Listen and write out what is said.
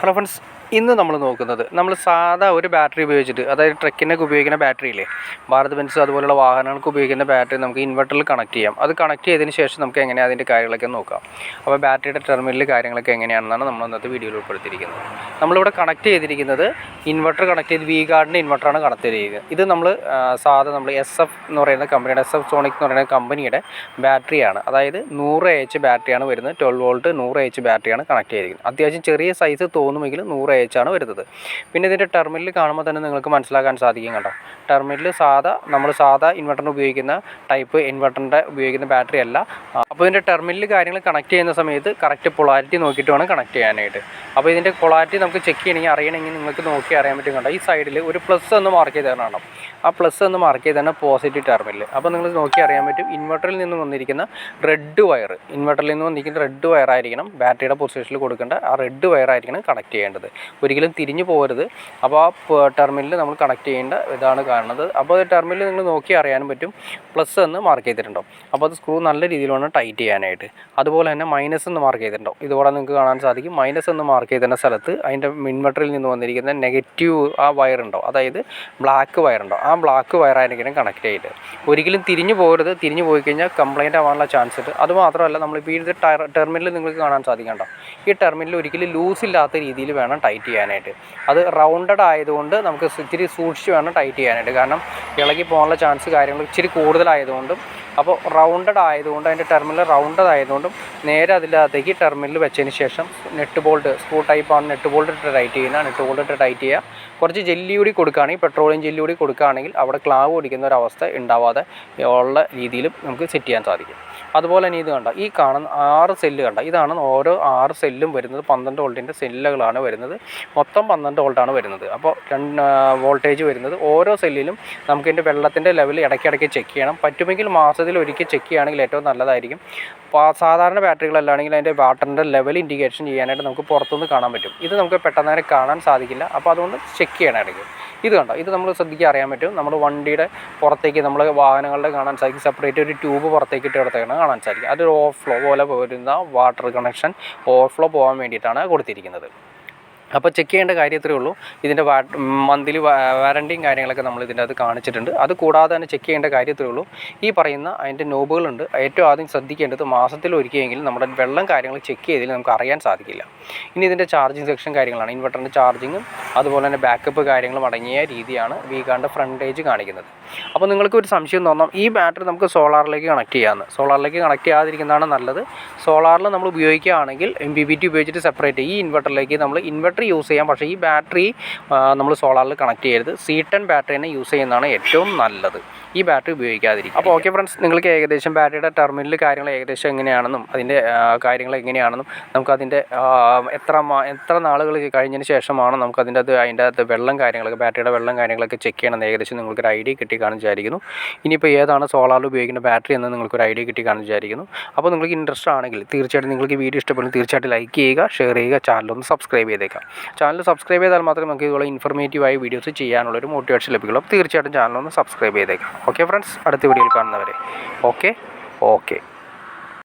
Hello friends, ഇന്ന് നമ്മൾ നോക്കുന്നത് നമ്മൾ സാധാ ഒരു ബാറ്ററി ഉപയോഗിച്ചിട്ട്, അതായത് ട്രക്കിനൊക്കെ ഉപയോഗിക്കുന്ന ബാറ്ററി ഇല്ലേ, ഭാരത് ബെൻസ് അതുപോലുള്ള വാഹനങ്ങൾക്ക് ഉപയോഗിക്കുന്ന ബാറ്ററി നമുക്ക് ഇൻവെർട്ടറിൽ കണക്ട് ചെയ്യാം. അത് കണക്ട് ചെയ്തതിന് ശേഷം നമുക്ക് എങ്ങനെയാണ് അതിൻ്റെ കാര്യങ്ങളൊക്കെ നോക്കാം. അപ്പോൾ ബാറ്ററിയുടെ ടെർമിനൽ കാര്യങ്ങളൊക്കെ എങ്ങനെയാണെന്നാണ് നമ്മൾ ഇന്നത്തെ വീഡിയോയിൽ ഉൾപ്പെടുത്തിയിരിക്കുന്നത്. നമ്മളിവിടെ കണക്ട് ചെയ്തിരിക്കുന്നത് ഇൻവെർട്ടർ കണക്ട് ചെയ്ത് വി ഗാർഡിൻ്റെ ഇൻവെർട്ടറാണ് കണക്ട് ചെയ്തിരിക്കുന്നത്. ഇത് നമ്മൾ നമ്മൾ SF എന്ന് പറയുന്ന കമ്പനിയുടെ SF സോണിക് എന്ന് പറയുന്ന കമ്പനിയുടെ ബാറ്ററിയാണ്. അതായത് 100 AH ബാറ്ററിയാണ് വരുന്നത്. 12 വോൾട്ട് 100 AH ബാറ്ററിയാണ് കണക്ട് ചെയ്തിരിക്കുന്നത്. അത്യാവശ്യം ചെറിയ സൈസ് തോന്നുമെങ്കിലും 100 AH ആണ് വരുന്നത്. പിന്നെ ഇതിൻ്റെ ടെർമിനൽ കാണുമ്പോൾ തന്നെ നിങ്ങൾക്ക് മനസ്സിലാക്കാൻ സാധിക്കും കേട്ടോ. ടെർമിനൽ നമ്മൾ സാധാ ഇൻവെർട്ടറിന് ഉപയോഗിക്കുന്ന ടൈപ്പ് ഇൻവെർട്ടറിൻ്റെ ഉപയോഗിക്കുന്ന ബാറ്ററി അല്ല. അപ്പോൾ ഇതിൻ്റെ ടെർമിനൽ കാര്യങ്ങൾ കണക്ട് ചെയ്യുന്ന സമയത്ത് കറക്റ്റ് പൊളാരിറ്റി നോക്കിയിട്ട് വേണം കണക്ട് ചെയ്യാനായിട്ട്. അപ്പോൾ ഇതിൻ്റെ പൊളാരിറ്റി നമുക്ക് ചെക്ക് ചെയ്യണമെങ്കിൽ അറിയണമെങ്കിൽ നിങ്ങൾക്ക് നോക്കി അറിയാൻ പറ്റും കേട്ടോ. ഈ സൈഡിൽ ഒരു പ്ലസ് എന്ന് മാർക്ക് ചെയ്ത് തരണം. ആ പ്ലസ് എന്ന് മാർക്ക് ചെയ്ത് തന്നെ പോസിറ്റീവ് ടെർമിനൽ. അപ്പോൾ നിങ്ങൾ നോക്കി അറിയാൻ പറ്റും ഇൻവെർട്ടറിൽ നിന്ന് വന്നിരിക്കുന്ന റെഡ് വയർ, ഇൻവെർട്ടറിൽ നിന്ന് വന്നിരിക്കുന്ന റെഡ് വയർ ആയിരിക്കണം ബാറ്ററിയുടെ പൊസിഷനിൽ കൊടുക്കേണ്ട. ആ റെഡ് വയർ ആയിരിക്കണം കണക്ട് ചെയ്യേണ്ടത്. ഒരിക്കലും തിരിഞ്ഞു പോകരുത്. അപ്പോൾ ആ ടെർമിനൽ നമ്മൾ കണക്ട് ചെയ്യേണ്ട ഇതാണ് കാണുന്നത്. അപ്പോൾ ടെർമിനൽ നിങ്ങൾ നോക്കി അറിയാനും പറ്റും പ്ലസ് എന്ന് മാർക്ക് ചെയ്തിട്ടുണ്ടോ. അപ്പോൾ അത് സ്ക്രൂ നല്ല രീതിയിൽ വേണം ടൈറ്റ് ചെയ്യാനായിട്ട്. അതുപോലെ തന്നെ മൈനസ് എന്ന് മാർക്ക് ചെയ്തിട്ടുണ്ടോ. ഇതുപോലെ നിങ്ങൾക്ക് കാണാൻ സാധിക്കും. മൈനസ് എന്ന് മാർക്ക് ചെയ്തിരുന്ന സ്ഥലത്ത് അതിൻ്റെ ഇൻവെർട്ടറിൽ നിന്ന് വന്നിരിക്കുന്ന നെഗറ്റീവ് ആ വയറുണ്ടോ, അതായത് ബ്ലാക്ക് വയറുണ്ടോ, ആ ബ്ലാക്ക് വയറായിരിക്കണം കണക്ട് ചെയ്ത്. ഒരിക്കലും തിരിഞ്ഞു പോകരുത്. തിരിഞ്ഞു പോയി കഴിഞ്ഞാൽ കംപ്ലയിൻ്റ് ആവാനുള്ള ചാൻസ് ഉണ്ട്. അതുമാത്രമല്ല നമ്മളിപ്പോൾ ഈ ടെർമിനൽ നിങ്ങൾക്ക് കാണാൻ സാധിക്കണ്ടോ. ഈ ടെർമിനൽ ഒരിക്കലും ലൂസ് ഇല്ലാത്ത രീതിയിൽ വേണം ടൈറ്റ് ചെയ്യാനായിട്ട്. അത് റൗണ്ടഡ് ആയതുകൊണ്ട് നമുക്ക് ഇച്ചിരി സൂക്ഷിച്ച് വേണം ടൈറ്റ് ചെയ്യാനായിട്ട്. കാരണം ഇളകി പോകാനുള്ള ചാൻസ് കാര്യങ്ങൾ ഇച്ചിരി കൂടുതലായതുകൊണ്ടും, അപ്പോൾ റൗണ്ടഡ് ആയതുകൊണ്ട് അതിൻ്റെ ടെർമിനൽ റൗണ്ടഡ് ആയതുകൊണ്ടും നേരെ അതിനകത്തേക്ക് ടെർമിനൽ വെച്ചതിന് ശേഷം നെറ്റ് ബോൾട്ട്, സ്ക്രൂ ടൈപ്പാണ് നെറ്റ് ബോൾട്ട് ഇട്ട് ടൈറ്റ് ചെയ്യുന്ന. നെറ്റ് ബോൾട്ട് ഇട്ട് ടൈറ്റ് ചെയ്യുക. കുറച്ച് ജെല്ലി കൂടി കൊടുക്കുകയാണെങ്കിൽ, പെട്രോളിയം ജെല്ലി കൂടി കൊടുക്കുകയാണെങ്കിൽ അവിടെ ക്ലാവ് ഓടിക്കുന്ന ഒരവസ്ഥ ഉണ്ടാവാതെ ഉള്ള രീതിയിലും നമുക്ക് സെറ്റ് ചെയ്യാൻ സാധിക്കും. അതുപോലെ തന്നെ ഇത് കണ്ട, ഈ കാണുന്ന 6 സെല്ല് കണ്ട, ഇതാണ് ഓരോ 6 സെല്ലും വരുന്നത് 12 വോൾട്ടിൻ്റെ സെല്ലുകളാണ് വരുന്നത്. മൊത്തം 12 വോൾട്ടാണ് വരുന്നത്. അപ്പോൾ 2 വോൾട്ടേജ് വരുന്നത്. ഓരോ സെല്ലിലും നമുക്കിതിൻ്റെ വെള്ളത്തിൻ്റെ ലെവൽ ഇടയ്ക്കിടയ്ക്ക് ചെക്ക് ചെയ്യണം. പറ്റുമെങ്കിൽ മാസത്തിൽ ഒരിക്കൽ ചെക്ക് ചെയ്യുകയാണെങ്കിൽ ഏറ്റവും നല്ലതായിരിക്കും. സാധാരണ ബാറ്ററികളല്ലാണെങ്കിൽ അതിൻ്റെ വാട്ടറിൻ്റെ ലെവൽ ഇൻഡിക്കേഷൻ ചെയ്യാനായിട്ട് നമുക്ക് പുറത്തുനിന്ന് കാണാൻ പറ്റും. ഇത് നമുക്ക് പെട്ടെന്ന് തന്നെ കാണാൻ സാധിക്കില്ല. അപ്പോൾ അതുകൊണ്ട് ചെക്ക് ചെയ്യണമായിരിക്കും. ഇത് കണ്ടോ, ഇത് നമ്മൾ ശ്രദ്ധിക്കാൻ അറിയാൻ പറ്റും. നമ്മൾ വണ്ടിയുടെ പുറത്തേക്ക്, നമ്മൾ വാഹനങ്ങളുടെ കാണാൻ സാധിക്കും, സെപ്പറേറ്റ് ഒരു ട്യൂബ് പുറത്തേക്ക് ഇട്ട് കിടത്തേക്കാണ് കാണാൻ സാധിക്കും. അതൊരു ഓവർഫ്ലോ പോലെ വരുന്ന വാട്ടർ കണക്ഷൻ ഓവർഫ്ലോ പോകാൻ വേണ്ടിയിട്ടാണ് കൊടുത്തിരിക്കുന്നത്. അപ്പോൾ ചെക്ക് ചെയ്യേണ്ട കാര്യം ഇത്രയേ ഉള്ളൂ. ഇതിൻ്റെ മന്ത്ലി വാറണ്ടിയും കാര്യങ്ങളൊക്കെ നമ്മൾ ഇതിൻ്റെ അത് കാണിച്ചിട്ടുണ്ട്. അത് കൂടാതെ തന്നെ ചെക്ക് ചെയ്യേണ്ട കാര്യം ഇത്രയേ ഉള്ളൂ. ഈ പറയുന്ന അതിൻ്റെ നോബുകളുണ്ട്. ഏറ്റവും ആദ്യം ശ്രദ്ധിക്കേണ്ടത് മാസത്തിൽ ഒരിക്കലെങ്കിലും നമ്മുടെ വെള്ളം കാര്യങ്ങൾ ചെക്ക് ചെയ്തതിൽ നമുക്ക് അറിയാൻ സാധിക്കില്ല. ഇനി ഇതിൻ്റെ ചാർജിങ് സെക്ഷൻ കാര്യങ്ങളാണ്. ഇൻവെർട്ടറിൻ്റെ ചാർജിങ്ങും അതുപോലെ തന്നെ ബാക്കപ്പ് കാര്യങ്ങളും അടങ്ങിയ രീതിയാണ് വി ഗാർഡിൻ്റെ ഫ്രണ്ടേജ് കാണിക്കുന്നത്. അപ്പോൾ നിങ്ങൾക്ക് ഒരു സംശയം തോന്നാം, ഈ ബാറ്ററി നമുക്ക് സോളാറിലേക്ക് കണക്ട് ചെയ്യാമെന്ന്. സോളാറിലേക്ക് കണക്ട് ചെയ്യാതിരിക്കുന്നതാണ് നല്ലത്. സോളാറിൽ നമ്മൾ ഉപയോഗിക്കുകയാണെങ്കിൽ MPPT ഉപയോഗിച്ചിട്ട് സെപ്പറേറ്റ് ഈ ഇൻവെർട്ടറിലേക്ക് നമ്മൾ ഇൻവെർട്ടർ യൂസ് ചെയ്യാം. പക്ഷേ ഈ ബാറ്ററി നമ്മൾ സോളാറിൽ കണക്ട് ചെയ്യരുത്. C10 ബാറ്ററി തന്നെ യൂസ് ചെയ്യുന്നതാണ് ഏറ്റവും നല്ലത്. ഈ ബാറ്ററി ഉപയോഗിക്കാതിരിക്കും. അപ്പോൾ ഓക്കെ ഫ്രണ്ട്സ്, നിങ്ങൾക്ക് ഏകദേശം ബാറ്ററിയുടെ ടെർമിനൽ കാര്യങ്ങൾ ഏകദേശം എങ്ങനെയാണെന്നും അതിൻ്റെ കാര്യങ്ങൾ എങ്ങനെയാണെന്നും നമുക്കതിൻ്റെ എത്ര നാളുകൾ കഴിഞ്ഞതിന് ശേഷമാണ് നമുക്കതിൻ്റെ അതിൻ്റെ വെള്ളം കാര്യങ്ങളൊക്കെ, ബാറ്ററിയുടെ വെള്ളം കാര്യങ്ങളൊക്കെ ചെക്ക് ചെയ്യണമെന്ന് ഏകദേശം നിങ്ങൾക്കൊരു ഐഡിയ കിട്ടിക്കാണെന്ന് വിചാരിക്കുന്നു. ഇനിയിപ്പോൾ ഏതാണ് സോളാറിൽ ഉപയോഗിക്കുന്ന ബാറ്ററി എന്ന് നിങ്ങൾക്കൊരു ഐഡിയ കിട്ടിക്കാണെന്ന് വിചാരിക്കുന്നു. അപ്പോൾ നിങ്ങൾക്ക് ഇൻട്രസ്റ്റ് ആണെങ്കിൽ തീർച്ചയായിട്ടും നിങ്ങൾക്ക് ഈ വീഡിയോ ഇഷ്ടപ്പെടുന്നു തീർച്ചയായിട്ടും ലൈക്ക് ചെയ്യുക, ഷെയർ ചെയ്യുക, ചാനലൊന്ന് സബ്സ്ക്രൈബ് ചെയ്തേക്കാം. ചാനൽ സബ്സ്ക്രൈബ് ചെയ്താൽ മാത്രമേ നമുക്ക് ഇതുപോലെ ഇൻഫർമേറ്റീവായ വീഡിയോസ് ചെയ്യാനുള്ളൊരു മോട്ടിവേഷൻ ലഭിക്കുള്ളൂ. തീർച്ചയായിട്ടും ചാനലൊന്ന് സബ്സ്ക്രൈബ് ചെയ്തേക്കാം. ഓക്കെ ഫ്രണ്ട്സ്, അടുത്ത വീഡിയോയിൽ കാണുന്നവരെ ഓക്കെ.